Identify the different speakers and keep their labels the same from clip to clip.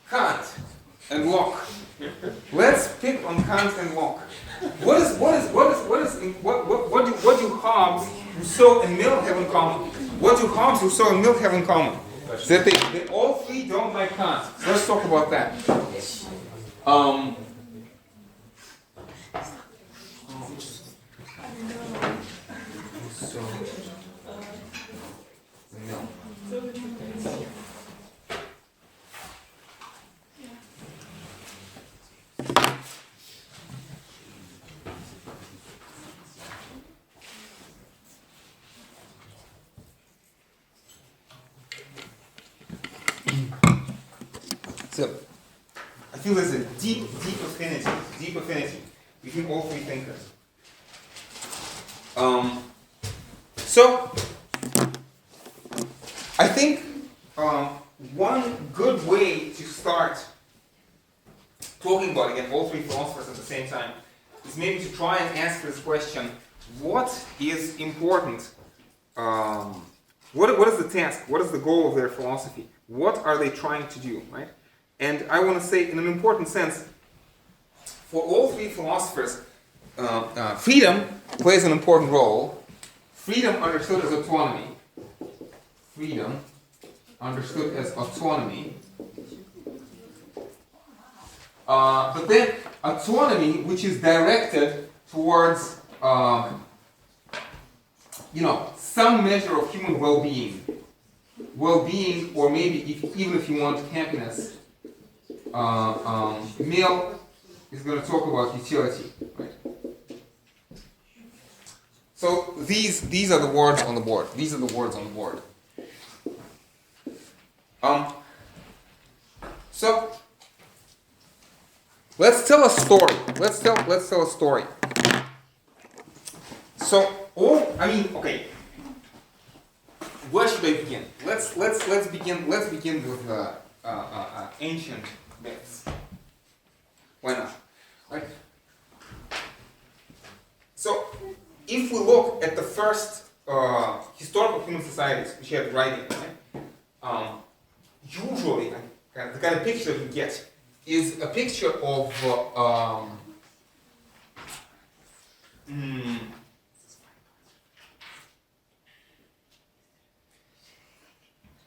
Speaker 1: Kant and Locke. Let's pick on Kant and Locke. What do Hobbes, Rousseau, and Mill have in common? What do Hobbes, Rousseau, and Mill have in common? That they all three don't like Kant. So let's talk about that. So, I feel there's a deep affinity between all three thinkers. So, I think one good way to start talking about, again, all three philosophers at the same time, is maybe to try and answer this question: what is important? What is the task? What is the goal of their philosophy? What are they trying to do, right? And I want to say, in an important sense, for all three philosophers, freedom plays an important role. Freedom understood as autonomy. Freedom understood as autonomy. But then autonomy which is directed towards, some measure of human well-being. Well-being, or maybe even if you want happiness. Mill is going to talk about utility, right? So these are the words on the board. These are the words on the board. So let's tell a story. Let's tell a story. So okay. Where should I begin? Let's begin with ancient myths. Why not? Right? So, if we look at the first historical human societies which had writing, right? Usually, the kind of picture you get is a picture of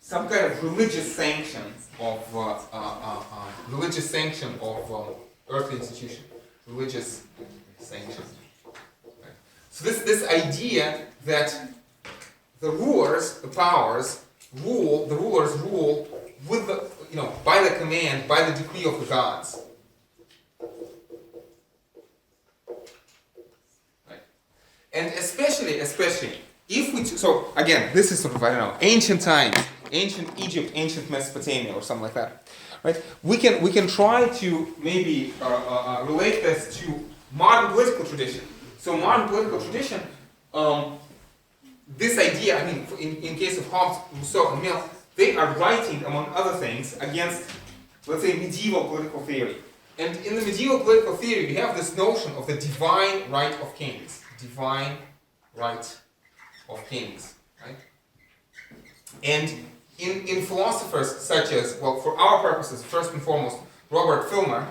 Speaker 1: some kind of religious sanction of earthly institution, religious sanction. Right? So this idea that the rulers rule with by the command, by the decree of the gods. Right? And especially if we so again, this is sort of ancient times. Ancient Egypt, ancient Mesopotamia, or something like that, right? We can try to maybe relate this to modern political tradition. So modern political tradition, this idea, in case of Hobbes, Rousseau, and Mill, they are writing, among other things, against, let's say, medieval political theory. And in the medieval political theory, we have this notion of the divine right of kings. Divine right of kings, right? And in philosophers such as, well, for our purposes, first and foremost, Robert Filmer,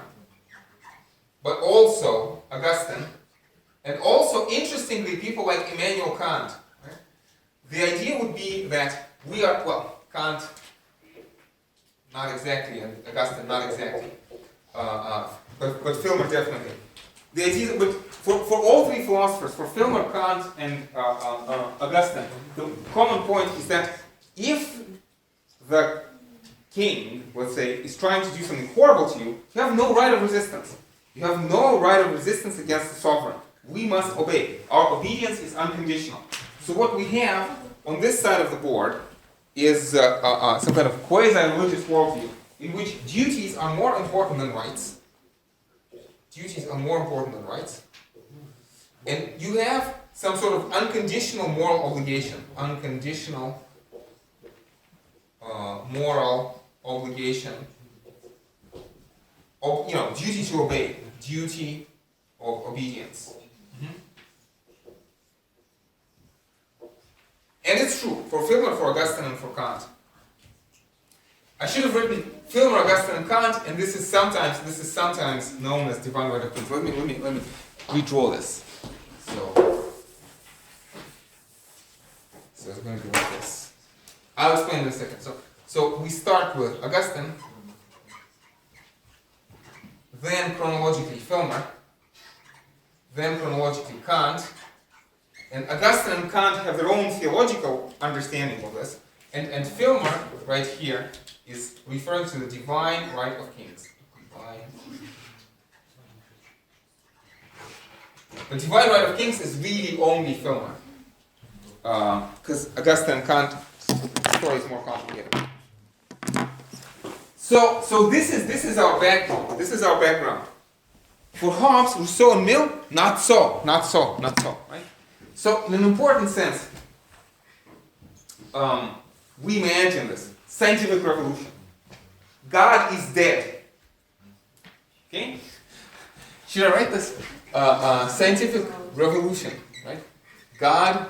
Speaker 1: but also Augustine, and also, interestingly, people like Immanuel Kant. Right? The idea would be that we are, well, Kant, not exactly, and Augustine, not exactly, but Filmer definitely. The idea, but for all three philosophers, for Filmer, Kant, and Augustine, the common point is that if the king, let's say, is trying to do something horrible to you, you have no right of resistance. You have no right of resistance against the sovereign. We must obey. Our obedience is unconditional. So what we have on this side of the board is some kind of quasi-religious worldview in which duties are more important than rights. Duties are more important than rights. And you have some sort of unconditional moral obligation. Unconditional moral obligation. Duty to obey. Duty of obedience. And it's true for Filmer, for Augustine, and for Kant. I should have written Filmer, Augustine, and Kant, and this is sometimes known as divine right of kings. Let me redraw this. So it's going to be like this. I'll explain in a second. So we start with Augustine, then chronologically Filmer, then chronologically Kant, and Augustine and Kant have their own theological understanding of this, and Filmer, right here, is referring to the divine right of kings. The divine right of kings is really only Filmer, because Augustine and Kant story is more complicated. So this is our background. This is our background. For Hobbes, Rousseau, and Mill, not so, right? So in an important sense, we imagine this scientific revolution. God is dead. Okay? Should I write this? Scientific revolution, right? God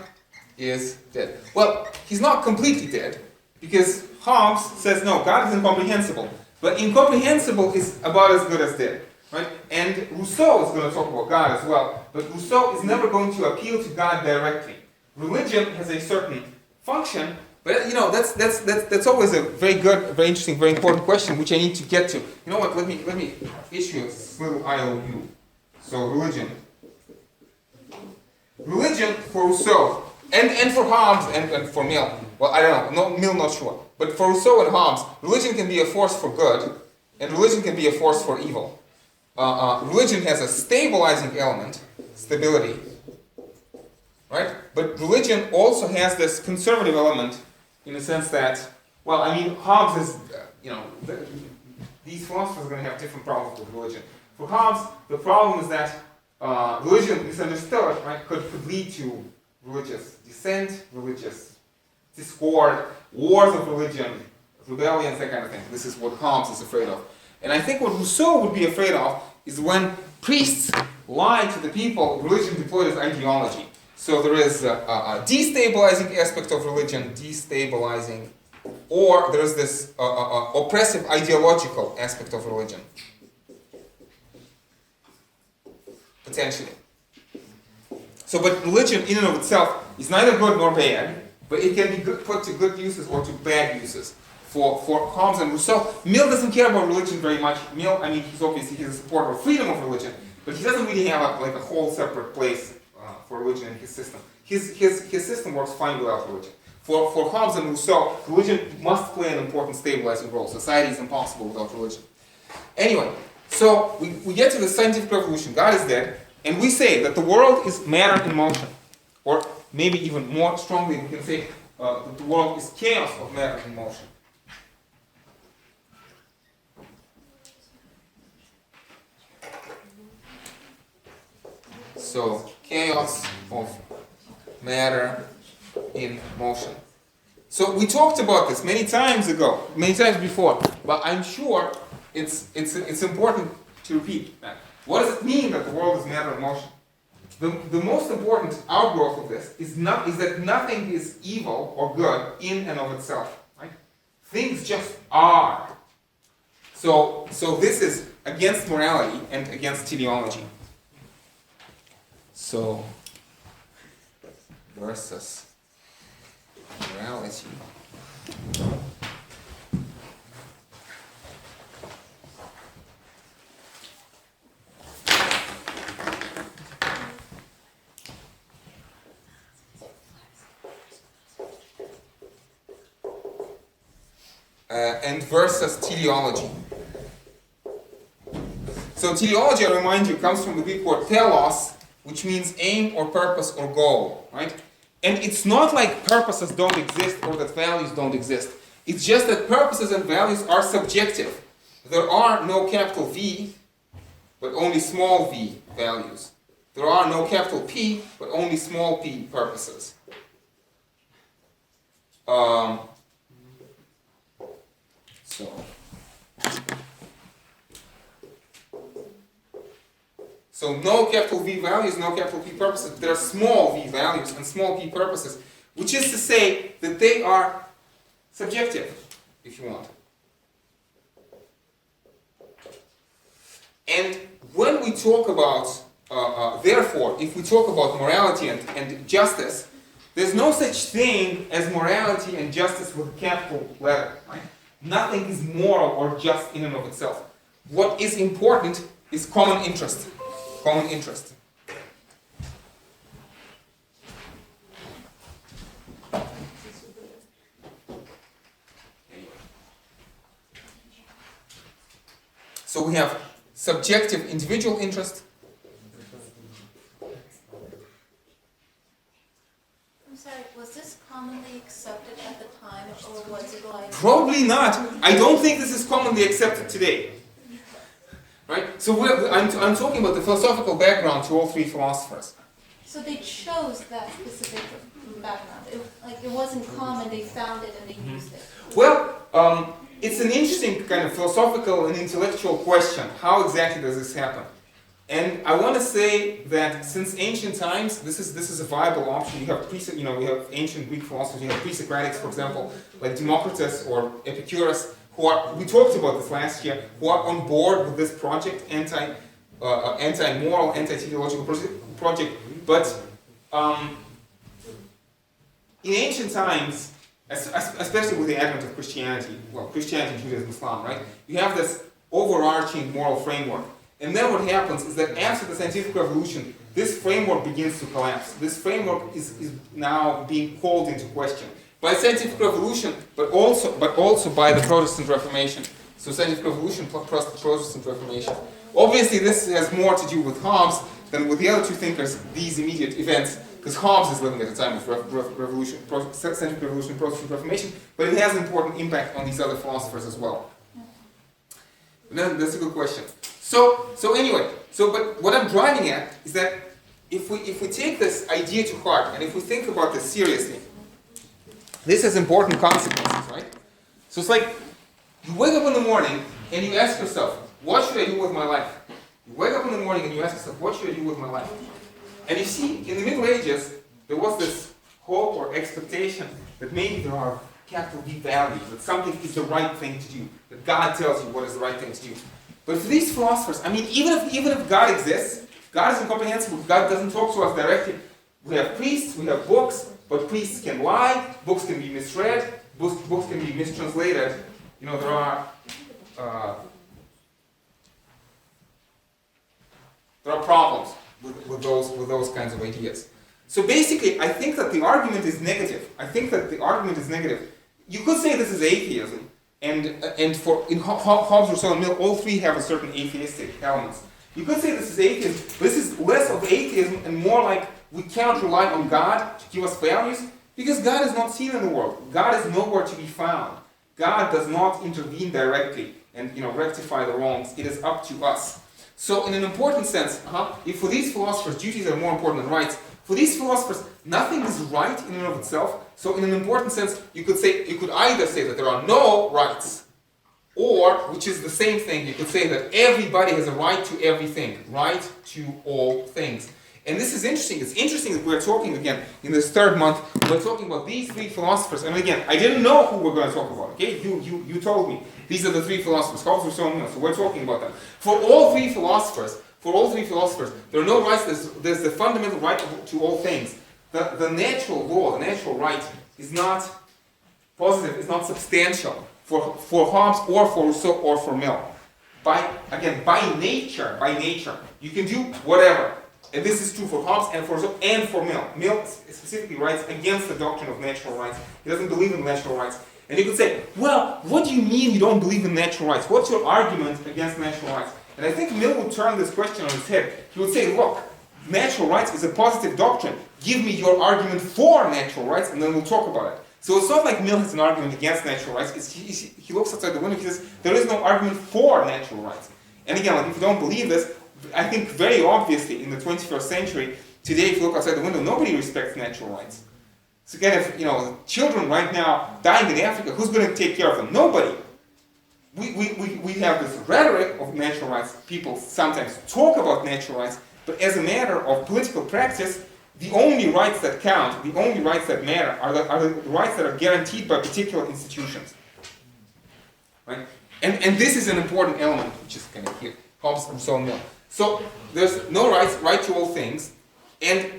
Speaker 1: is dead. Well, he's not completely dead, because Hobbes says no, God is incomprehensible. But incomprehensible is about as good as dead, right? And Rousseau is going to talk about God as well, but Rousseau is never going to appeal to God directly. Religion has a certain function, but you know that's always a very good, very interesting, very important question which I need to get to. You know what? Let me issue a little IOU. So religion for Rousseau and for Hobbes and for Mill. Well, I don't know. No, Mill not sure. But for Rousseau and Hobbes, religion can be a force for good, and religion can be a force for evil. Religion has a stabilizing element, stability, right? But religion also has this conservative element, in the sense that, well, I mean, Hobbes is, these philosophers are going to have different problems with religion. For Hobbes, the problem is that religion, misunderstood, right, could lead to religious dissent, religious discord, wars of religion, rebellions, that kind of thing. This is what Hobbes is afraid of. And I think what Rousseau would be afraid of is when priests lie to the people, religion deployed as ideology. So there is a destabilizing aspect of religion, or there is this oppressive ideological aspect of religion. Potentially. So, but religion in and of itself is neither good nor bad, but it can be put to good uses or to bad uses. For Hobbes and Rousseau, Mill doesn't care about religion very much. Mill, I mean, he's a supporter of freedom of religion, but he doesn't really have a whole separate place for religion in his system. His system works fine without religion. For Hobbes and Rousseau, religion must play an important stabilizing role. Society is impossible without religion. Anyway, so we get to the scientific revolution. God is dead, and we say that the world is matter in motion. Or maybe even more strongly, we can say that the world is chaos of matter in motion. So, chaos of matter in motion. So we talked about this many times before, but I'm sure it's important to repeat that. What does it mean that the world is matter in motion? The most important outgrowth of this is that nothing is evil or good in and of itself. Right? Things just are. So this is against morality and against teleology. So versus morality. And versus teleology. So teleology, I remind you, comes from the Greek word telos, which means aim or purpose or goal, right? And it's not like purposes don't exist or that values don't exist. It's just that purposes and values are subjective. There are no capital V, but only small v values. There are no capital P, but only small p purposes. So no capital V values, no capital P purposes. There are small v values and small p purposes, which is to say that they are subjective, if you want. we talk about, therefore, if we talk about morality and justice, there's no such thing as morality and justice with a capital letter. Right? Nothing is moral or just in and of itself. What is important is common interest. Common interest. So we have subjective individual interest.
Speaker 2: I'm sorry, was this commonly accepted at the time, or was it like...
Speaker 1: Probably not. I don't think this is commonly accepted today. Right? So I'm talking about the philosophical background to all three philosophers.
Speaker 2: So they chose that specific background. It wasn't common, they found it and they used it.
Speaker 1: Well, it's an interesting kind of philosophical and intellectual question. How exactly does this happen? And I want to say that since ancient times, this is a viable option. You have we have ancient Greek philosophers. You have pre-Socratics, for example, like Democritus or Epicurus, who are, we talked about this last year, who are on board with this project, anti-moral, anti-teleological project. But in ancient times, especially with the advent of Christianity, well, Christianity, Judaism, Islam, right? You have this overarching moral framework. And then what happens is that after the scientific revolution, this framework begins to collapse. This framework is now being called into question by scientific revolution, but also by the Protestant Reformation. So scientific revolution plus the Protestant Reformation. Obviously, this has more to do with Hobbes than with the other two thinkers, these immediate events, because Hobbes is living at the time of revolution, scientific revolution, Protestant Reformation, but it has an important impact on these other philosophers as well. That's a good question. So anyway, but what I'm driving at is that if we take this idea to heart and if we think about this seriously, this has important consequences, right? So it's like you wake up in the morning and you ask yourself, what should I do with my life? You wake up in the morning and you ask yourself, what should I do with my life? And you see, in the Middle Ages, there was this hope or expectation that maybe there are capital V values, that something is the right thing to do, that God tells you what is the right thing to do. But for these philosophers, I mean, even if God exists, God is incomprehensible, God doesn't talk to us directly. We have priests, we have books, but priests can lie, books can be misread, books can be mistranslated. You know, there are problems with those kinds of ideas. So basically, I think that the argument is negative. You could say this is atheism, and in Hobbes-Rousseau-Mill, all three have a certain atheistic elements. You could say this is atheism, but this is less of atheism and more like we cannot rely on God to give us values because God is not seen in the world. God is nowhere to be found. God does not intervene directly and rectify the wrongs. It is up to us. So in an important sense, if for these philosophers duties are more important than rights, for these philosophers nothing is right in and of itself. So in an important sense, you could either say that there are no rights, or, which is the same thing, you could say that everybody has a right to everything, right to all things. And this is interesting. It's interesting that we're talking again in this third month. We're talking about these three philosophers. And again, I didn't know who we're going to talk about. Okay, you told me these are the three philosophers. Hobbes-Rousseau-Mill. So we're talking about them. For all three philosophers, there are no rights. There's the fundamental right to all things. The natural law, the natural right, is not positive. It's not substantial for Hobbes or for Rousseau or for Mill. By nature, you can do whatever. And this is true for Hobbes and for Rousseau and for Mill. Mill specifically writes against the doctrine of natural rights. He doesn't believe in natural rights. And you could say, well, what do you mean you don't believe in natural rights? What's your argument against natural rights? And I think Mill would turn this question on its head. He would say, look, natural rights is a positive doctrine. Give me your argument for natural rights and then we'll talk about it. So it's not like Mill has an argument against natural rights. He looks outside the window and he says, there is no argument for natural rights. And again, like, if you don't believe this, I think very obviously in the 21st century, today if you look outside the window, nobody respects natural rights. So again, if children right now dying in Africa, who's going to take care of them? Nobody. We have this rhetoric of natural rights. People sometimes talk about natural rights, but as a matter of political practice, the only rights that count, the only rights that matter are the rights that are guaranteed by particular institutions. Right? And this is an important element, which is kind of here, Hobbes-Rousseau-Mill. So there's no right to all things, and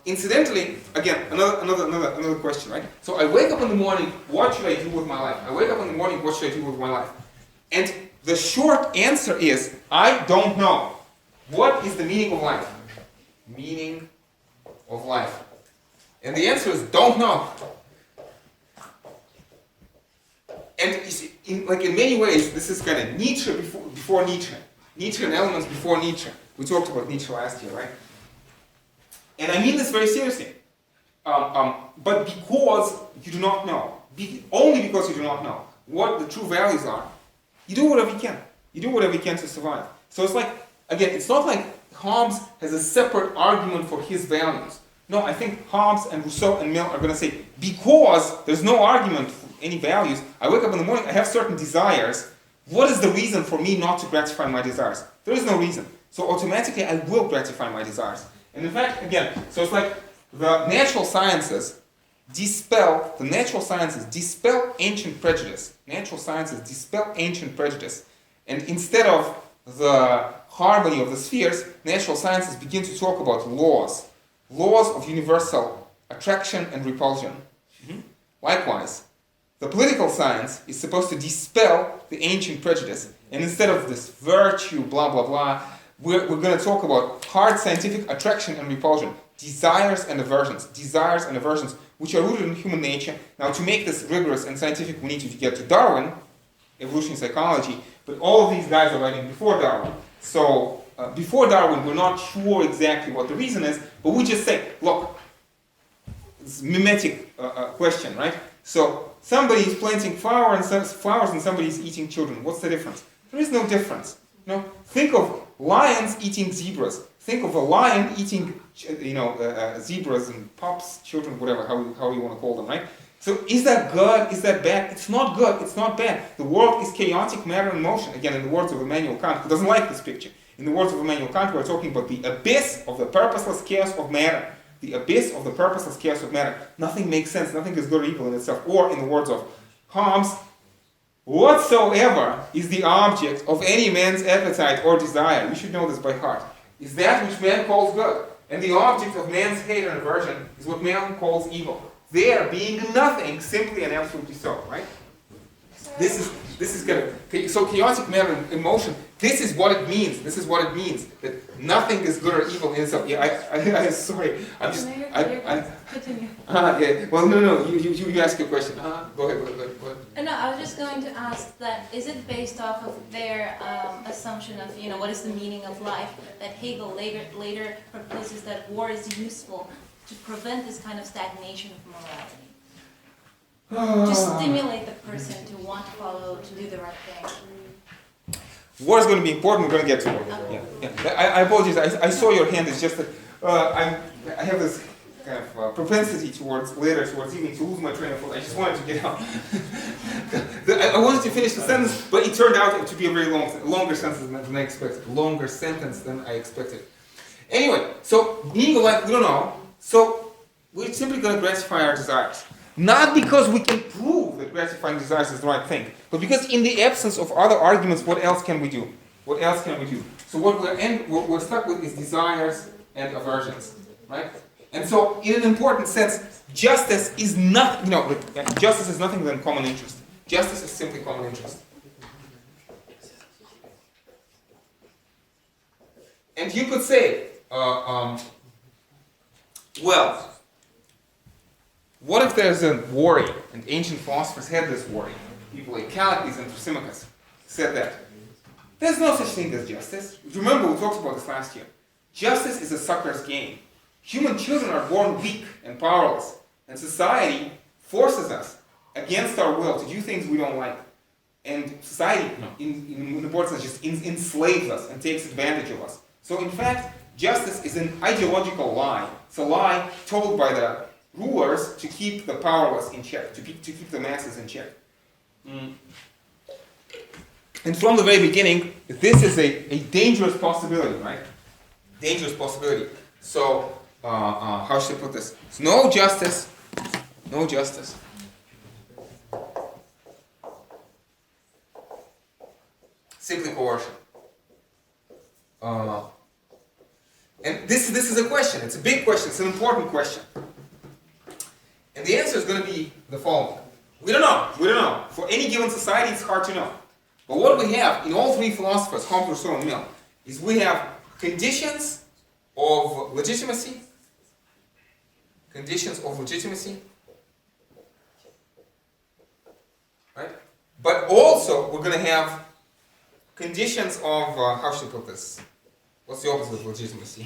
Speaker 1: incidentally, again, another question, right? So I wake up in the morning, what should I do with my life? I wake up in the morning, what should I do with my life? And the short answer is, I don't know. What is the meaning of life? Meaning of life. And the answer is, don't know. And you see, in many ways, this is kind of Nietzsche before Nietzsche. Nietzsche and elements before Nietzsche. We talked about Nietzsche last year, right? And I mean this very seriously. But because you do not know, only because you do not know what the true values are, you do whatever you can. You do whatever you can to survive. So it's like, again, it's not like Hobbes has a separate argument for his values. No, I think Hobbes and Rousseau and Mill are going to say, because there's no argument for any values, I wake up in the morning, I have certain desires. What is the reason for me not to gratify my desires? There is no reason. So automatically I will gratify my desires. And in fact, again, so it's like the natural sciences dispel ancient prejudice. Natural sciences dispel ancient prejudice. And instead of the harmony of the spheres, natural sciences begin to talk about laws. Laws of universal attraction and repulsion. Likewise, the political science is supposed to dispel the ancient prejudice. And instead of this virtue, blah, blah, blah, we're going to talk about hard scientific attraction and repulsion. Desires and aversions, which are rooted in human nature. Now, to make this rigorous and scientific, we need to get to Darwin, evolutionary psychology, but all of these guys are writing before Darwin. So, before Darwin, we're not sure exactly what the reason is, but we just say, look, it's a mimetic question, right? So, somebody is planting flowers and somebody is eating children. What's the difference? There is no difference. No? Think of lions eating zebras. Think of a lion eating, zebras and pups, children, whatever, how you want to call them, right? So is that good? Is that bad? It's not good. It's not bad. The world is chaotic matter in motion. Again, in the words of Immanuel Kant, who doesn't like this picture. In the words of Immanuel Kant, we're talking about the abyss of the purposeless chaos of matter. The abyss of the purposeless chaos of matter. Nothing makes sense. Nothing is good or evil in itself. Or, in the words of Hobbes, whatsoever is the object of any man's appetite or desire, we should know this by heart, is that which man calls good. And the object of man's hate and aversion is what man calls evil. There being nothing, simply and absolutely so, right? This is good. So chaotic matter in motion, this is what it means. This is what it means. That nothing is good or evil in itself. Yeah, I'm sorry. I'm just...
Speaker 2: Continue.
Speaker 1: Yeah. Well, no. You ask your question. Go ahead.
Speaker 2: No, I was just going to ask that, is it based off of their assumption of, what is the meaning of life, that Hegel later proposes that war is useful to prevent this kind of stagnation of morality? To stimulate the person to want to follow, to do the right thing.
Speaker 1: War is going to be important. We're going to get to it. Yeah. I apologize. I saw your hand. It's just that I have this kind of propensity towards evening to lose my train of thought. I just wanted to get out. I wanted to finish the sentence, but it turned out to be a very longer sentence than I expected. Anyway, so meaning of life, we don't know. So we're simply going to gratify our desires. Not because we can prove that gratifying desires is the right thing, but because in the absence of other arguments, what else can we do? So what we're stuck with is desires and aversions, right? And so, in an important sense, justice is not, justice is nothing than common interest. Justice is simply common interest. And you could say, well, what if there's a worry? And ancient philosophers had this worry. People like Callicles and Thrasymachus said that. There's no such thing as justice. Remember, we talked about this last year. Justice is a sucker's game. Human children are born weak and powerless. And society forces us, against our will, to do things we don't like. And society, in the broad sense, just enslaves us and takes advantage of us. So in fact, justice is an ideological lie. It's a lie told by the rulers to keep the powerless in check, to keep the masses in check. And from the very beginning, this is a dangerous possibility, right? Dangerous possibility. So, how should I put this? So no justice. Simply coercion. And this is a question. It's a big question. It's an important question. And the answer is going to be the following. We don't know. We don't know. For any given society, it's hard to know. But what we have in all three philosophers, Hobbes, Rousseau, and Mill, is we have conditions of legitimacy. Conditions of legitimacy. Right? But also, we're going to have conditions of, how should I put this? What's the opposite of legitimacy?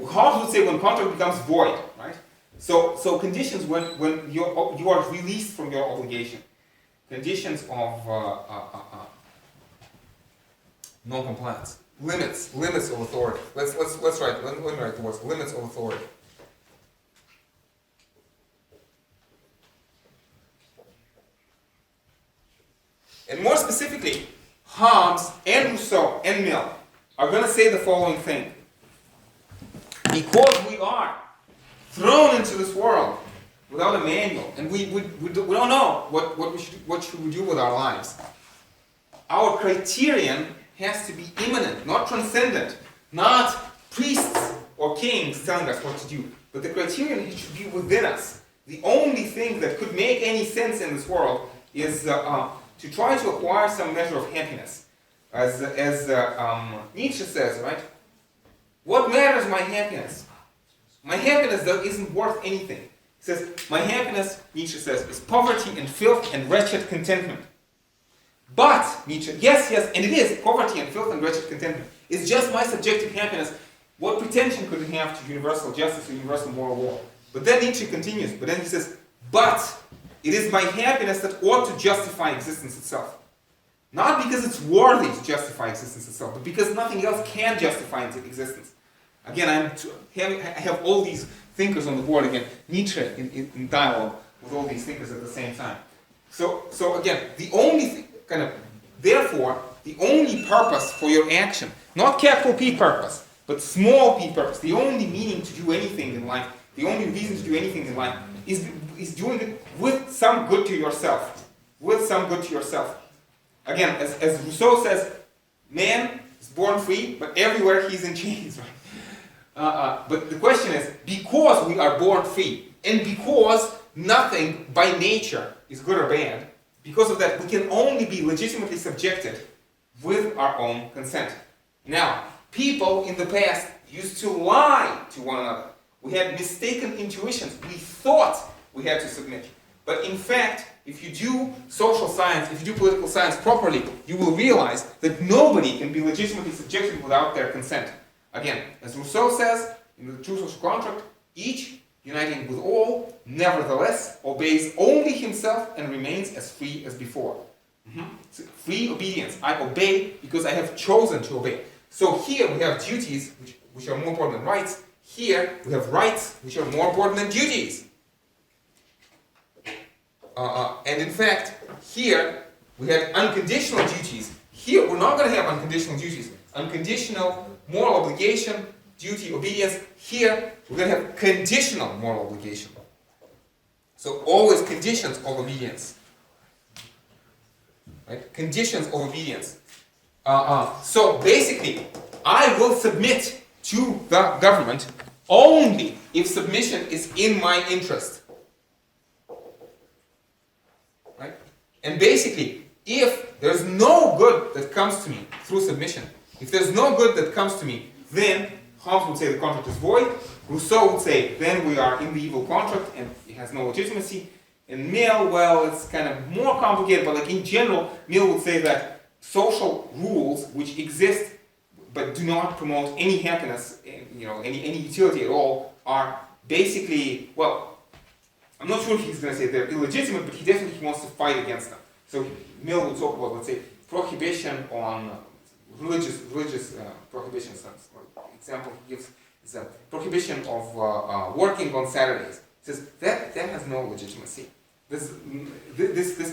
Speaker 1: Hobbes would say when contract becomes void, right? So conditions when you are released from your obligation. Conditions of non-compliance. Limits of authority. Let's write. Let me write the words. Limits of authority. And more specifically, Hobbes and Rousseau and Mill are going to say the following thing. Because we are thrown into this world without a manual, and we don't know what should we do with our lives. Our criterion has to be immanent, not transcendent, not priests or kings telling us what to do, but the criterion should be within us. The only thing that could make any sense in this world is to try to acquire some measure of happiness. As Nietzsche says, right? What matters my happiness? My happiness isn't worth anything. He says, my happiness, Nietzsche says, is poverty and filth and wretched contentment. But, Nietzsche, yes, and it is poverty and filth and wretched contentment. It's just my subjective happiness. What pretension could it have to universal justice or universal moral law? But then Nietzsche continues, but then he says, but it is my happiness that ought to justify existence itself. Not because it's worthy to justify existence itself, but because nothing else can justify its existence. Again, I have all these thinkers on the board again, Nietzsche in dialogue with all these thinkers at the same time. So again, the only thing, therefore, the only purpose for your action, not capital P purpose, but small p purpose, the only meaning to do anything in life, the only reason to do anything in life is doing it with some good to yourself. With some good to yourself. Again, as Rousseau says, man is born free, but everywhere he's in chains, right? But the question is, because we are born free, and because nothing by nature is good or bad, because of that, we can only be legitimately subjected with our own consent. Now, people in the past used to lie to one another. We had mistaken intuitions. We thought we had to submit. But in fact, if you do social science, if you do political science properly, you will realize that nobody can be legitimately subjected without their consent. Again, as Rousseau says in the True Social Contract, each, uniting with all, nevertheless, obeys only himself and remains as free as before. So free obedience. I obey because I have chosen to obey. So here we have duties which are more important than rights. Here we have rights which are more important than duties. And in fact, here we have unconditional duties. Here we're not going to have unconditional duties. Unconditional moral obligation, duty, obedience. Here we're going to have conditional moral obligation. So always conditions of obedience. Right? Conditions of obedience. So basically, I will submit to the government only if submission is in my interest. Right? And basically, if there's no good that comes to me through submission, if there's no good that comes to me, then Hobbes would say the contract is void. Rousseau would say then we are in the evil contract and it has no legitimacy. And Mill, well, it's kind of more complicated, but like in general, Mill would say that social rules which exist but do not promote any happiness, any utility at all, are basically, well, I'm not sure if he's going to say they're illegitimate, but he definitely wants to fight against them. So Mill will talk about, let's say, prohibition on religious prohibitions. Example he gives is a prohibition of working on Saturdays. He says that has no legitimacy. This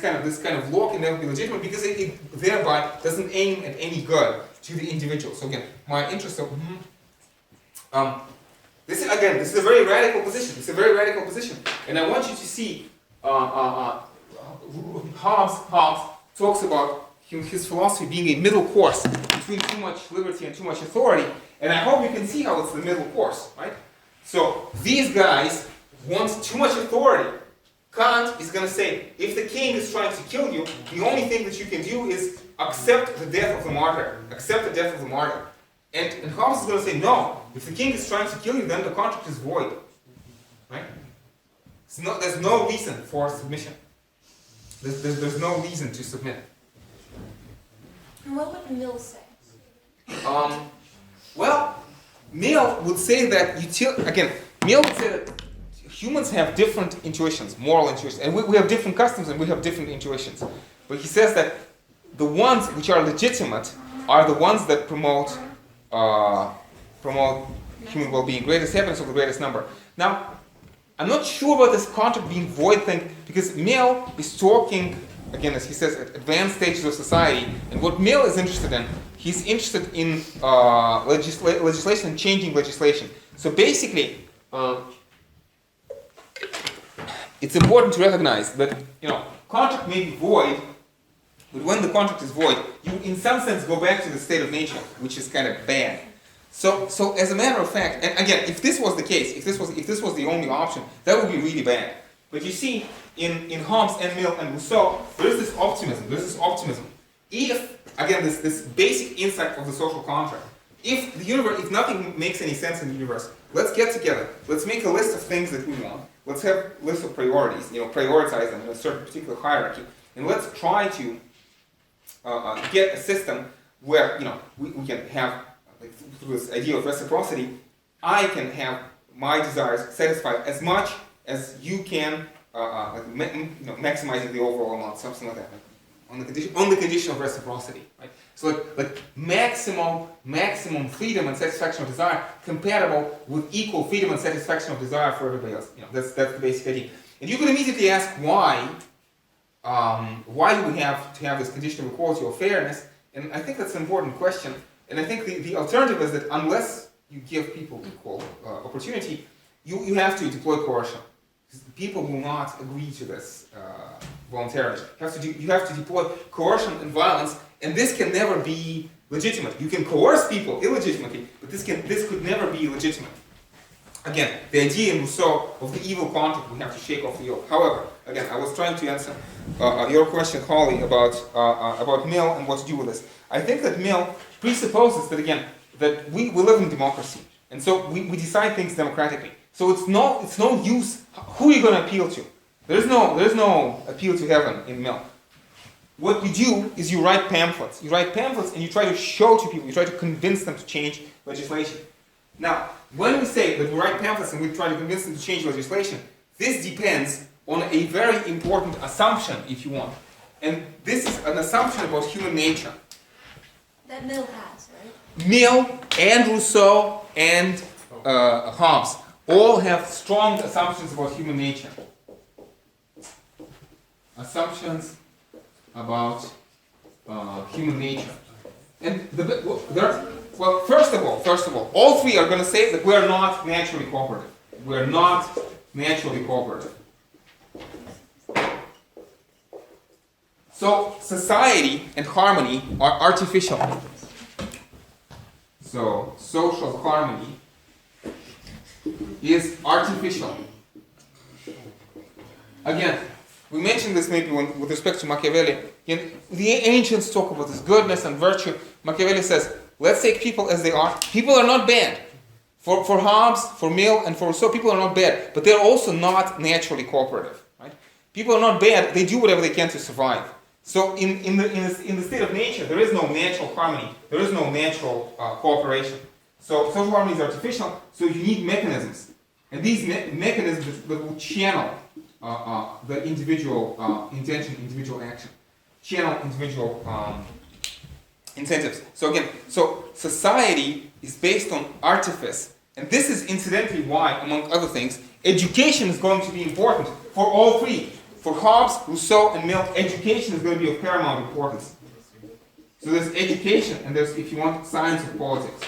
Speaker 1: kind of law can never be legitimate because it thereby doesn't aim at any good to the individual. So again, my interest of this is a very radical position. It's a very radical position, and I want you to see Hobbes talks about his philosophy being a middle course between too much liberty and too much authority. And I hope you can see how it's the middle course, right? So these guys want too much authority. Kant is going to say, if the king is trying to kill you, the only thing that you can do is accept the death of the martyr. Accept the death of the martyr. And Hobbes is going to say, no, if the king is trying to kill you, then the contract is void. Right? There's no reason for submission. There's no reason to submit.
Speaker 2: And what would Mill say?
Speaker 1: Well, Mill would say that Mill would say that humans have different intuitions, moral intuitions, and we have different customs and we have different intuitions. But he says that the ones which are legitimate are the ones that promote human well-being, greatest happiness of the greatest number. Now, I'm not sure about this contract being void thing, because Mill is talking, again, as he says, at advanced stages of society, and what Mill is interested in, he's interested in legislation and changing legislation. So basically, it's important to recognize that, contract may be void, but when the contract is void, you in some sense go back to the state of nature, which is kind of bad. So as a matter of fact, and again, if this was the case, if this was the only option, that would be really bad. But you see, in Hobbes and Mill and Rousseau, there is this optimism. If, again, this basic insight of the social contract, if nothing makes any sense in the universe, let's get together, let's make a list of things that we want, let's have a list of priorities, prioritize them in a certain particular hierarchy, and let's try to get a system where, we can have, through this idea of reciprocity, I can have my desires satisfied as much as you can, maximizing the overall amount, something like that, on the condition of reciprocity, right? So like maximum freedom and satisfaction of desire compatible with equal freedom and satisfaction of desire for everybody else. That's the basic idea. And you could immediately ask why do we have to have this condition of equality or fairness? And I think that's an important question. And I think the alternative is that unless you give people equal opportunity, you have to deploy coercion. People will not agree to this voluntarily. You have to deploy coercion and violence, and this can never be legitimate. You can coerce people illegitimately, but this could never be legitimate. Again, the idea in Rousseau of the evil contract, we have to shake off the yoke. However, again, I was trying to answer your question, Holly, about Mill and what to do with this. I think that Mill presupposes that, again, that we live in democracy, and so we decide things democratically. So it's no use. Who are you going to appeal to? There's no appeal to heaven in Mill. What you do is you write pamphlets. You write pamphlets and you try to show to people, you try to convince them to change legislation. Now, when we say that we write pamphlets and we try to convince them to change legislation, this depends on a very important assumption, if you want. And this is an assumption about human nature.
Speaker 2: That Mill has, right?
Speaker 1: Mill and Rousseau and Hobbes all have strong assumptions about human nature. Assumptions about human nature. And first of all, all three are going to say that we are not naturally cooperative. We are not naturally cooperative. So society and harmony are artificial. So social harmony is artificial. Again, we mentioned this maybe with respect to Machiavelli. The ancients talk about this goodness and virtue. Machiavelli says, let's take people as they are. People are not bad. For Hobbes, for Mill, and for Rousseau, people are not bad, but they're also not naturally cooperative. Right? People are not bad. They do whatever they can to survive. So in the state of nature, there is no natural harmony. There is no natural cooperation. So social harmony is artificial. So you need mechanisms, and these mechanisms that will channel the individual intention, individual action, channel individual incentives. So again, society is based on artifice, and this is incidentally why, among other things, education is going to be important for all three. For Hobbes, Rousseau, and Mill, education is going to be of paramount importance. So there's education, and there's, if you want, science of politics.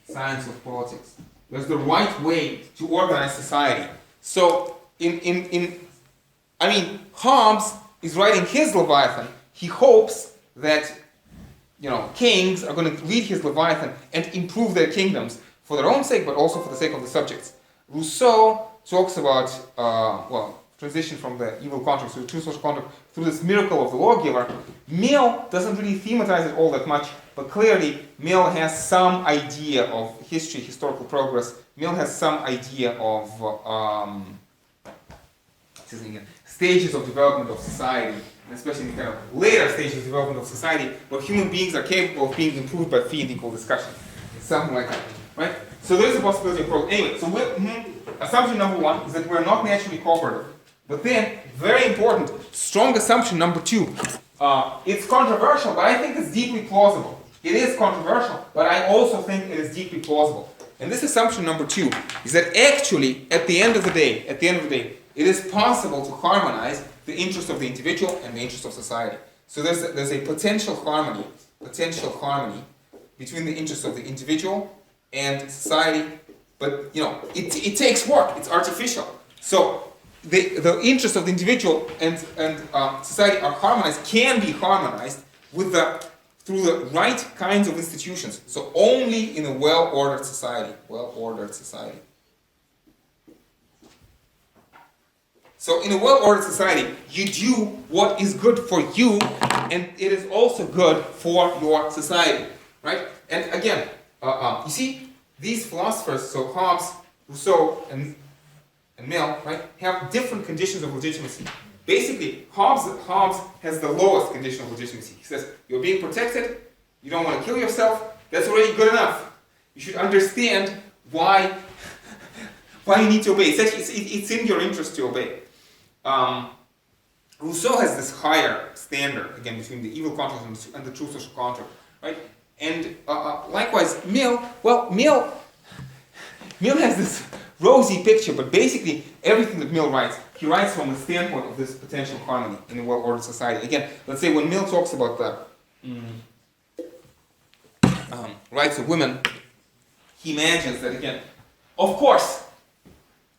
Speaker 1: Science of politics. There's the right way to organize society. So Hobbes is writing his Leviathan. He hopes that kings are going to read his Leviathan and improve their kingdoms for their own sake, but also for the sake of the subjects. Rousseau talks about, transition from the evil contract to the true social contract through this miracle of the lawgiver. Mill doesn't really thematize it all that much, but clearly Mill has some idea of history, historical progress. Mill has some idea of stages of development of society, and especially in kind of later stages of development of society, where human beings are capable of being improved by free and equal discussion. Something like that, right? So there's a possibility of progress. Anyway, so assumption number one is that we're not naturally cooperative. But then, very important, strong assumption number two. It's controversial, but I think it's deeply plausible. It is controversial, but I also think it is deeply plausible. And this assumption number two is that actually, at the end of the day, it is possible to harmonize the interest of the individual and the interest of society. So there's a potential harmony between the interests of the individual and society, but it takes work. It's artificial. So the interests of the individual and society are harmonized, can be harmonized through the right kinds of institutions. So only in a well-ordered society. So in a well-ordered society, you do what is good for you, and it is also good for your society, right? And again, you see, these philosophers, so Hobbes, Rousseau, and Mill, right, have different conditions of legitimacy. Basically, Hobbes has the lowest condition of legitimacy. He says, you're being protected, you don't want to kill yourself, that's already good enough. You should understand why you need to obey. It's in your interest to obey. Rousseau has this higher standard, again, between the evil contract and the true social contract, right? And likewise, Mill has this rosy picture, but basically everything that Mill writes, he writes from the standpoint of this potential harmony in a well-ordered society. Again, let's say when Mill talks about the rights of women, he imagines that, again, of course,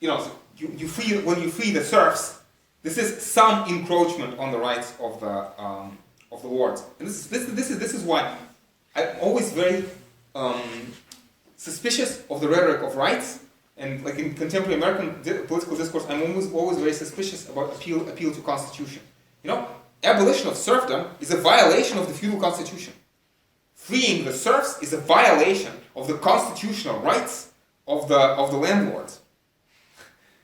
Speaker 1: when you free the serfs, this is some encroachment on the rights of the lords, and this is why I'm always very suspicious of the rhetoric of rights. And like in contemporary American political discourse, I'm always very suspicious about appeal to constitution. Abolition of serfdom is a violation of the feudal constitution. Freeing the serfs is a violation of the constitutional rights of the landlords.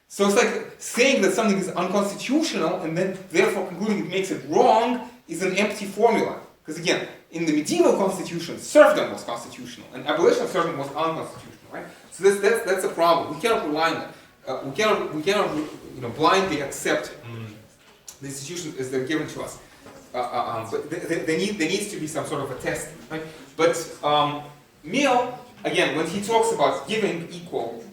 Speaker 1: So it's like saying that something is unconstitutional and then therefore concluding it makes it wrong is an empty formula. Because again, in the medieval constitution, serfdom was constitutional and abolition of serfdom was unconstitutional, right? So that's a problem. We cannot rely on that. We cannot blindly accept the institutions as they're given to us. But there needs to be some sort of a test, right? But Mill, again, when he talks about giving equal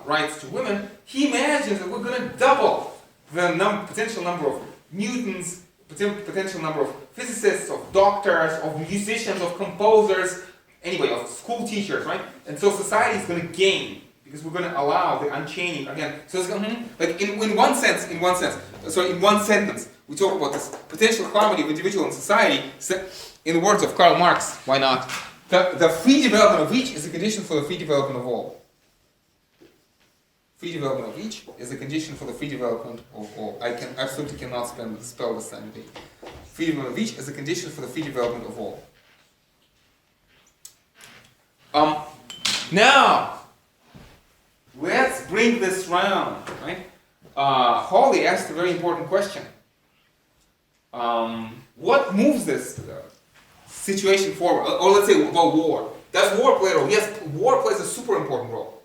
Speaker 1: rights to women, he imagines that we're going to double the potential number of Newtons, potential number of physicists, of doctors, of musicians, of composers, anyway, of school teachers, right? And so society is going to gain because we're going to allow the unchaining again. So it's like in one sentence, we talk about this potential harmony of individual and society. In the words of Karl Marx, why not? The free development of each is a condition for the free development of all. Free development of each is a condition for the free development of all. I absolutely cannot spell this sentence. Free development of each is a condition for the free development of all. Now, let's bring this round, right? Hawley asked a very important question. What moves this situation forward? Or let's say about war. Does war play a role? Yes, war plays a super important role.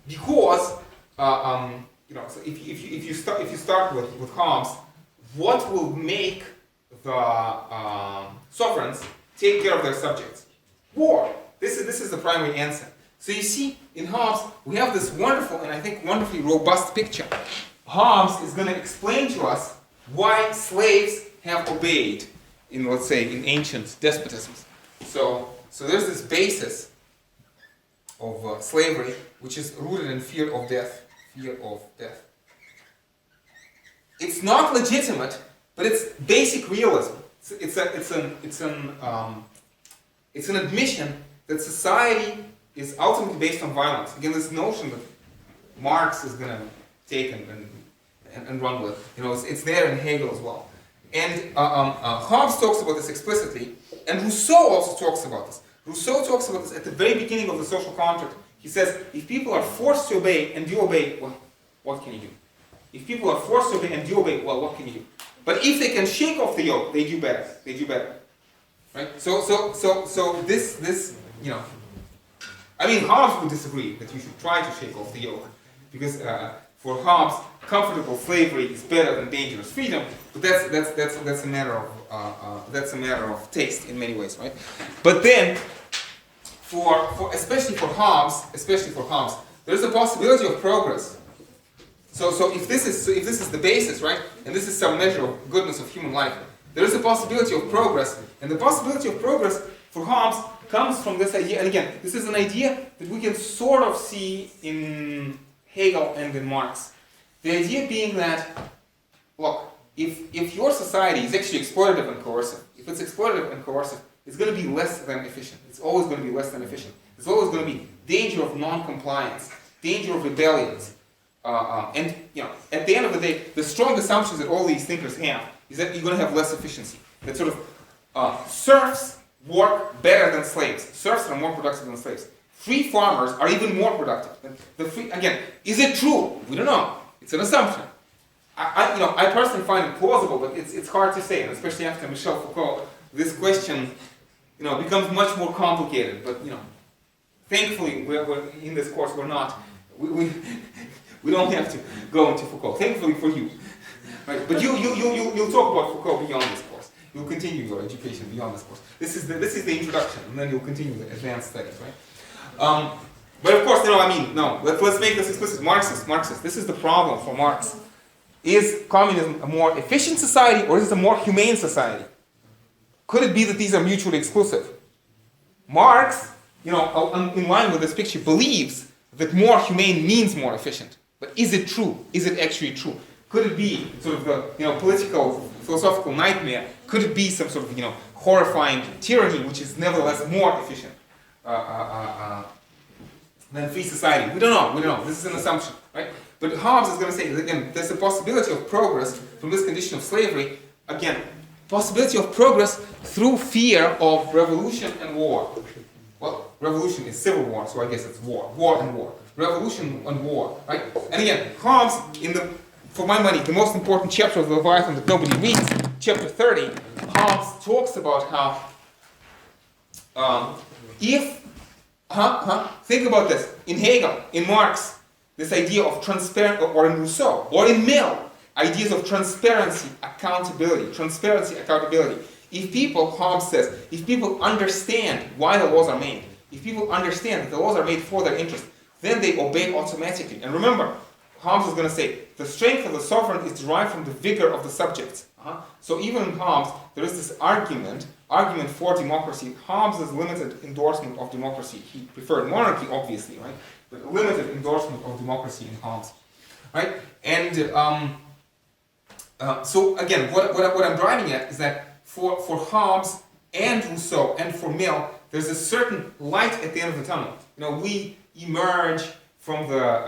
Speaker 1: Because, so if you start with Hobbes, what will make the sovereigns take care of their subjects? War. This is the primary answer. So you see, in Hobbes, we have this wonderful and I think wonderfully robust picture. Hobbes is going to explain to us why slaves have obeyed in, let's say, in ancient despotisms. So there's this basis of slavery, which is rooted in fear of death. Fear of death. It's not legitimate, but it's basic realism. it's an admission that society is ultimately based on violence. Again, this notion that Marx is going to take and run with, it's there in Hegel as well. And Hobbes talks about this explicitly, and Rousseau also talks about this. Rousseau talks about this at the very beginning of the social contract. He says, if people are forced to obey and do obey, well, what can you do? If people are forced to obey and do obey, well, what can you do? But if they can shake off the yoke, they do better. They do better, right? So this, I mean, Hobbes would disagree that you should try to shake off the yoke, because for Hobbes, comfortable slavery is better than dangerous freedom. But that's a matter of taste in many ways, right? But then, especially for Hobbes, there's a possibility of progress. So if this is the basis, right, and this is some measure of goodness of human life, there is a possibility of progress, and the possibility of progress for Hobbes comes from this idea. And again, this is an idea that we can sort of see in Hegel and in Marx. The idea being that, look, if your society is actually exploitative and coercive, if it's exploitative and coercive, it's going to be less than efficient. It's always going to be less than efficient. There's always going to be danger of non-compliance, danger of rebellions. And at the end of the day, the strong assumptions that all these thinkers have is that you're going to have less efficiency. That sort of serfs work better than slaves. Serfs are more productive than slaves. Free farmers are even more productive. Again, is it true? We don't know. It's an assumption. I personally find it plausible, but it's hard to say, and especially after Michel Foucault, this question becomes much more complicated. But thankfully, we're in this course we're not. We don't have to go into Foucault. Thankfully for you, right? But you'll talk about Foucault beyond this course. You'll continue your education beyond this course. This is the introduction, and then you'll continue the advanced studies, right? But of course, let's make this explicit. Marxist. This is the problem for Marx. Is communism a more efficient society, or is it a more humane society? Could it be that these are mutually exclusive? Marx, in line with this picture, believes that more humane means more efficient. But is it true? Is it actually true? Could it be sort of the political, philosophical nightmare? Could it be some sort of horrifying tyranny which is nevertheless more efficient than free society? We don't know. This is an assumption, right? But Hobbes is going to say that, again, there's a possibility of progress from this condition of slavery. Again, possibility of progress through fear of revolution and war. Well, revolution is civil war, so I guess it's war. War and war. Revolution and war, right? And again, Hobbes, for my money, the most important chapter of the Leviathan that nobody reads, chapter 30, Hobbes talks about how think about this. In Hegel, in Marx, this idea of transparent, or in Rousseau, or in Mill, ideas of transparency, accountability. If people, Hobbes says, if people understand why the laws are made, if people understand that the laws are made for their interest, then they obey automatically. And remember, Hobbes is going to say, the strength of the sovereign is derived from the vigor of the subjects. So even in Hobbes, there is this argument for democracy. Hobbes' limited endorsement of democracy. He preferred monarchy, obviously, right? But limited endorsement of democracy in Hobbes, right? And so again, what I'm driving at is that for Hobbes and Rousseau and for Mill, there's a certain light at the end of the tunnel. We emerge from the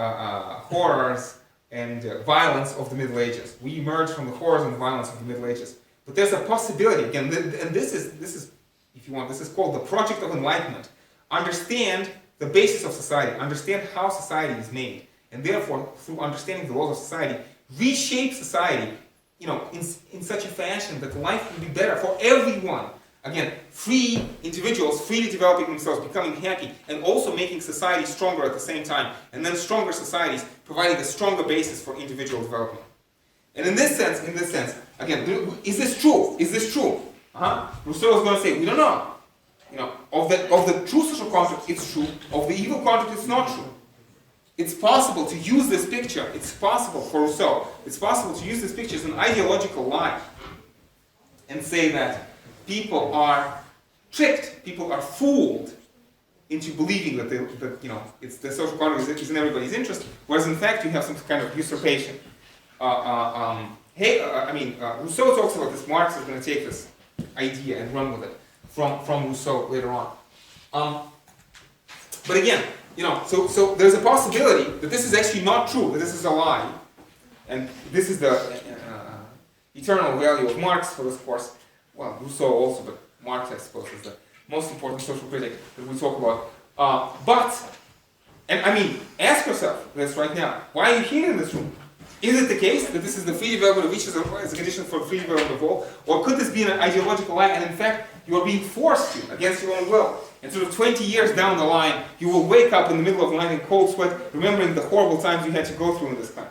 Speaker 1: horrors and violence of the Middle Ages. We emerge from the horrors and violence of the Middle Ages. But there's a possibility, again, and this is, if you want, this is called the project of enlightenment. Understand the basis of society, understand how society is made, and therefore, through understanding the laws of society, reshape society, in such a fashion that life will be better for everyone. Again, free individuals, freely developing themselves, becoming happy, and also making society stronger at the same time. And then stronger societies providing a stronger basis for individual development. And in this sense, again, is this true? Rousseau is going to say, we don't know. Of the true social contract, it's true. Of the evil contract, it's not true. It's possible to use this picture. It's possible for Rousseau. It's possible to use this picture as an ideological lie and say that people are tricked, people are fooled into believing that it's the social contract is in everybody's interest, whereas in fact you have some kind of usurpation. Rousseau talks about this. Marx is going to take this idea and run with it from Rousseau later on. But again, so there's a possibility that this is actually not true, that this is a lie, and this is the eternal value of Marx for this course. Well, Rousseau also, but Marx, I suppose, is the most important social critic that we talk about. And I mean, ask yourself this right now. Why are you here in this room? Is it the case that this is the free development of each as a condition for free development of all? Or could this be an ideological lie, and in fact, you are being forced to, against your own will? And sort of 20 years down the line, you will wake up in the middle of the night in cold sweat, remembering the horrible times you had to go through in this class.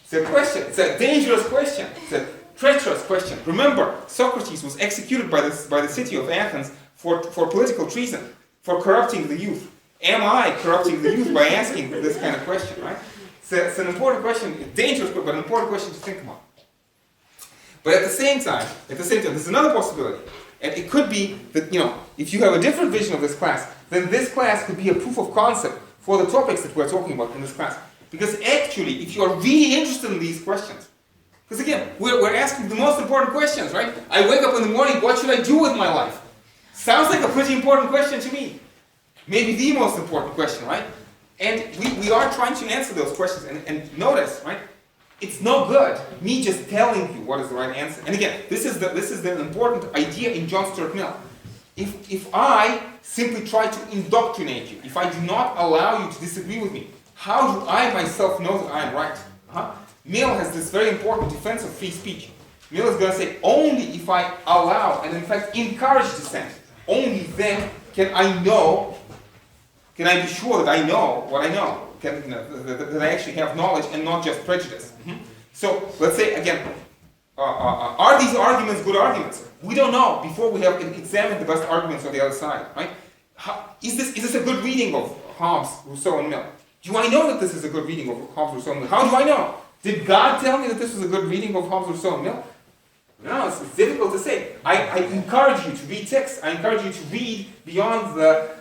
Speaker 1: It's a question. It's a dangerous question. It's a treacherous question. Remember, Socrates was executed by the city of Athens for political treason, for corrupting the youth. Am I corrupting the youth by asking this kind of question, right? It's an important question, a dangerous but an important question to think about. But at the same time, there's another possibility. And it could be that, if you have a different vision of this class, then this class could be a proof of concept for the topics that we're talking about in this class. Because actually, if you are really interested in these questions, because again, we're asking the most important questions, right? I wake up in the morning, what should I do with my life? Sounds like a pretty important question to me. Maybe the most important question, right? And we are trying to answer those questions. And notice, right? It's no good me just telling you what is the right answer. And again, this is the important idea in John Stuart Mill. If I simply try to indoctrinate you, if I do not allow you to disagree with me, how do I myself know that I am right? Mill has this very important defense of free speech. Mill is going to say, only if I allow and in fact encourage dissent, only then can I be sure that I know what I know, that I actually have knowledge and not just prejudice. So let's say again, are these arguments good arguments? We don't know before we have examined the best arguments on the other side, right? Is this a good reading of Hobbes, Rousseau, and Mill? Do I know that this is a good reading of Hobbes, Rousseau, and Mill? How do I know? Did God tell me that this was a good reading of Hobbes, Rousseau, and Mill? No, it's difficult to say. I encourage you to read texts. I encourage you to read beyond the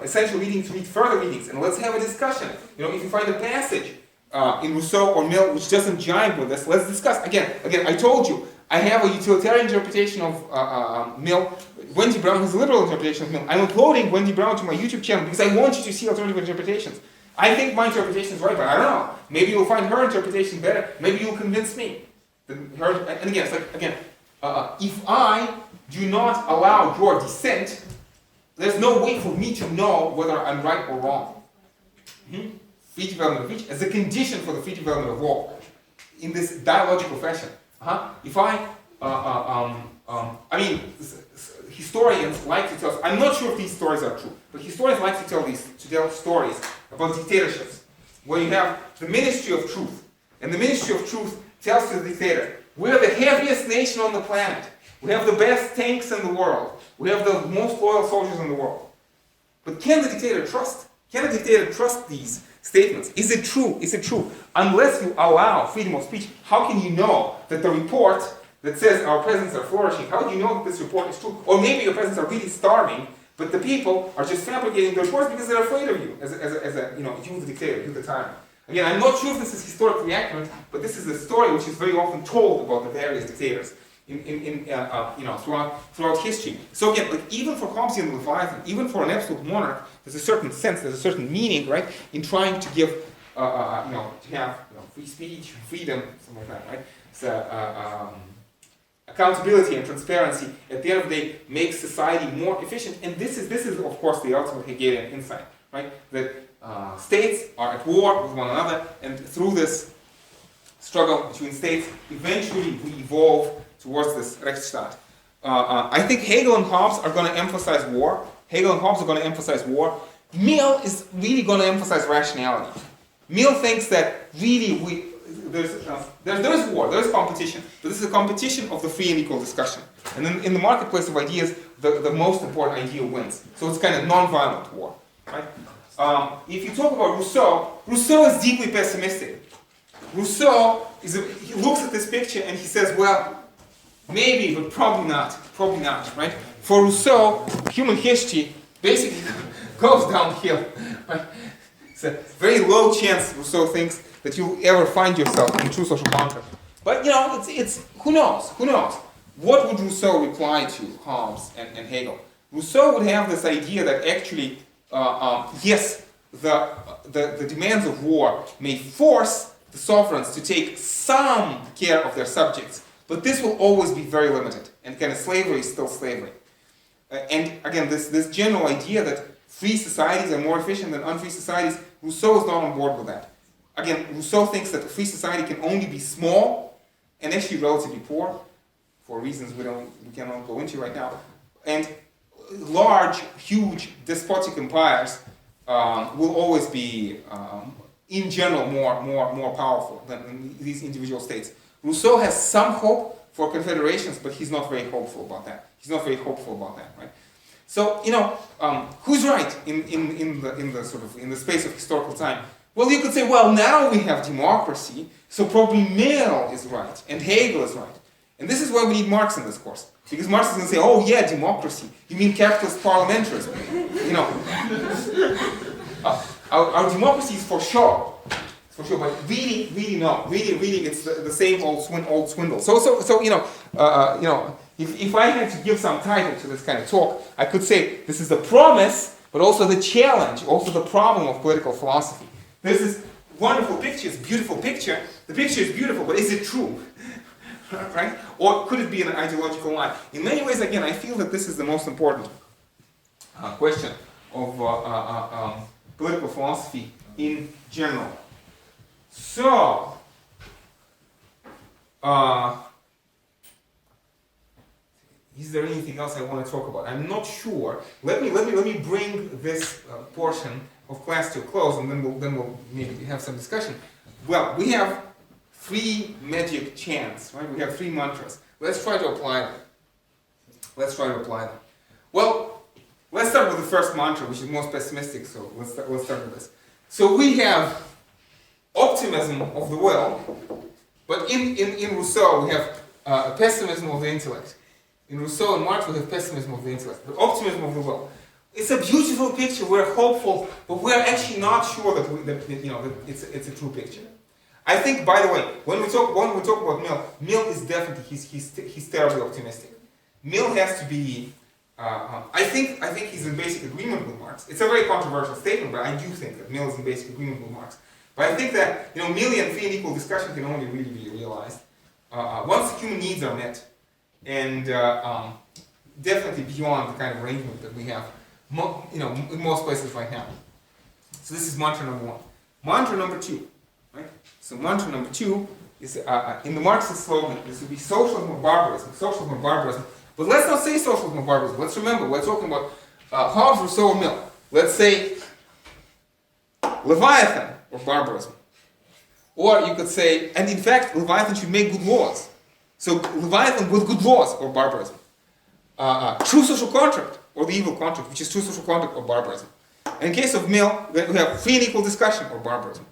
Speaker 1: essential reading, to read further readings, and let's have a discussion. If you find a passage in Rousseau or Mill which doesn't jive with this, let's discuss. Again, I told you I have a utilitarian interpretation of Mill. Wendy Brown has a liberal interpretation of Mill. I'm uploading Wendy Brown to my YouTube channel because I want you to see alternative interpretations. I think my interpretation is right, but I don't know. Maybe you'll find her interpretation better. Maybe you'll convince me. And again, it's like, if I do not allow your dissent, there's no way for me to know whether I'm right or wrong. Free development of each as a condition for the free development of all, in this dialogical fashion. If historians like to tell, I'm not sure if these stories are true, but historians like to tell stories about dictatorships, where you have the Ministry of Truth, and the Ministry of Truth tells to the dictator, we are the heaviest nation on the planet. We have the best tanks in the world. We have the most loyal soldiers in the world. But can the dictator trust? Can the dictator trust these statements? Is it true? Is it true? Unless you allow freedom of speech, how can you know that the report that says our peasants are flourishing, how do you know that this report is true? Or maybe your peasants are really starving, but the people are just fabricating the reports because they're afraid of you, you, the dictator, you, the tyrant. Again, I'm not sure if this is historically accurate, but this is a story which is very often told about the various dictators throughout history. So again, even for Hobbesian Leviathan, even for an absolute monarch, there's a certain sense, there's a certain meaning, right, in trying to give, to have free speech, freedom, something like that, right? So accountability and transparency, at the end of the day, makes society more efficient. And this is of course the ultimate Hegelian insight, right? That states are at war with one another, and through this struggle between states, eventually we evolve towards this Rechtsstaat. I think Hegel and Hobbes are going to emphasize war. Hegel and Hobbes are going to emphasize war. Mill is really going to emphasize rationality. Mill thinks that really there's war, there's competition, but this is a competition of the free and equal discussion. And then in the marketplace of ideas, the most important idea wins. So it's kind of non-violent war, right? If you talk about Rousseau is deeply pessimistic. Rousseau he looks at this picture and he says, well, maybe, but probably not, right? For Rousseau, human history basically goes downhill, right? It's a very low chance, Rousseau thinks, that you'll ever find yourself in true social contract. But it's who knows? Who knows? What would Rousseau reply to Hobbes and Hegel? Rousseau would have this idea that actually, yes, the demands of war may force the sovereigns to take some care of their subjects, but this will always be very limited, and kind of slavery is still slavery. And again, this general idea that free societies are more efficient than unfree societies, Rousseau is not on board with that. Again, Rousseau thinks that a free society can only be small and actually relatively poor, for reasons we cannot go into right now. And large, huge despotic empires will always be, in general, more powerful than these individual states. Rousseau has some hope for confederations, but he's not very hopeful about that. He's not very hopeful about that, right? So who's right in the space of historical time? Well, you could say, well, now we have democracy, so probably Mill is right and Hegel is right. And this is why we need Marx in this course. Because Marx is going to say, oh yeah, democracy. You mean capitalist parliamentarism. Our democracy is for sure. For sure, but really no. Really it's the same old swindle. So if I had to give some title to this kind of talk, I could say this is the promise, but also the challenge, also the problem of political philosophy. There's this wonderful picture, this beautiful picture. The picture is beautiful, but is it true? Right? Or could it be an ideological lie? In many ways, again, I feel that this is the most important question of political philosophy in general. So, is there anything else I want to talk about? I'm not sure. Let me bring this portion of class to a close, and then we'll maybe have some discussion. Well, we have 3 magic chants, right? We have 3 mantras. Let's try to apply them. Well, let's start with the first mantra, which is most pessimistic. So let's start with this. So we have optimism of the will, but in Rousseau we have pessimism of the intellect. In Rousseau and Marx we have pessimism of the intellect, but optimism of the will. It's a beautiful picture. We're hopeful, but we're actually not sure that it's a true picture. I think, by the way, when we talk about Mill is definitely he's terribly optimistic. Mill has to be. I think he's in basic agreement with Marx. It's a very controversial statement, but I do think that Mill is in basic agreement with Marx. But I think that Millian free and equal discussion can only really be realized once the human needs are met, and definitely beyond the kind of arrangement that we have, in most places right now. So this is mantra number 1. Mantra number 2, right? So mantra number 2 is in the Marxist slogan. This would be socialism or barbarism. Socialism or barbarism. But let's not say socialism or barbarism. Let's remember we're talking about Hobbes-Rousseau-Mill. Let's say Leviathan or barbarism. Or you could say, and in fact, Leviathan should make good laws. So Leviathan with good laws or barbarism. True social contract or the evil contract, which is true social contract or barbarism. And in case of Mill, we have free and equal discussion or barbarism.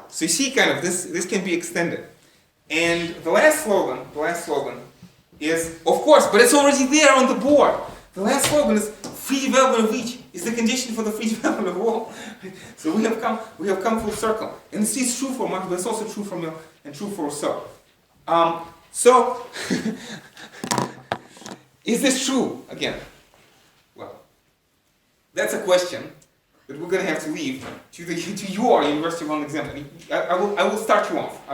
Speaker 1: So you see, kind of this can be extended. And the last slogan is, of course, but it's already there on the board. The last slogan is free development of each is the condition for the free development of all. So we have come full circle. And this is true for Marx, but it's also true for Mill and true for Rousseau. So is this true? Again, well, that's a question that we're going to have to leave to your University of London exam. I will start you off.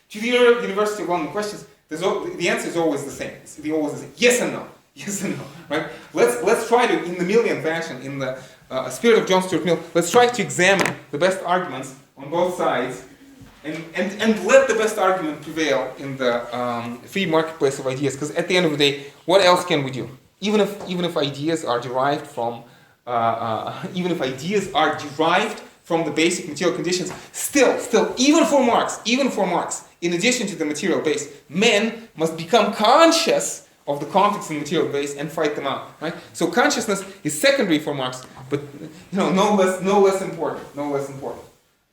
Speaker 1: To your University of London questions, the answer is always the same. It's always the same. Yes and no. Yes and no. Right? Let's try to, in the Millian fashion, in the spirit of John Stuart Mill, let's try to examine the best arguments on both sides, and let the best argument prevail in the free marketplace of ideas. Because at the end of the day, what else can we do? Even if ideas are derived from the basic material conditions, still, even for Marx, in addition to the material base, men must become conscious of the context and material base and fight them out. Right? So consciousness is secondary for Marx, but no less important.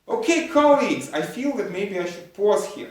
Speaker 1: Okay, colleagues, I feel that maybe I should pause here.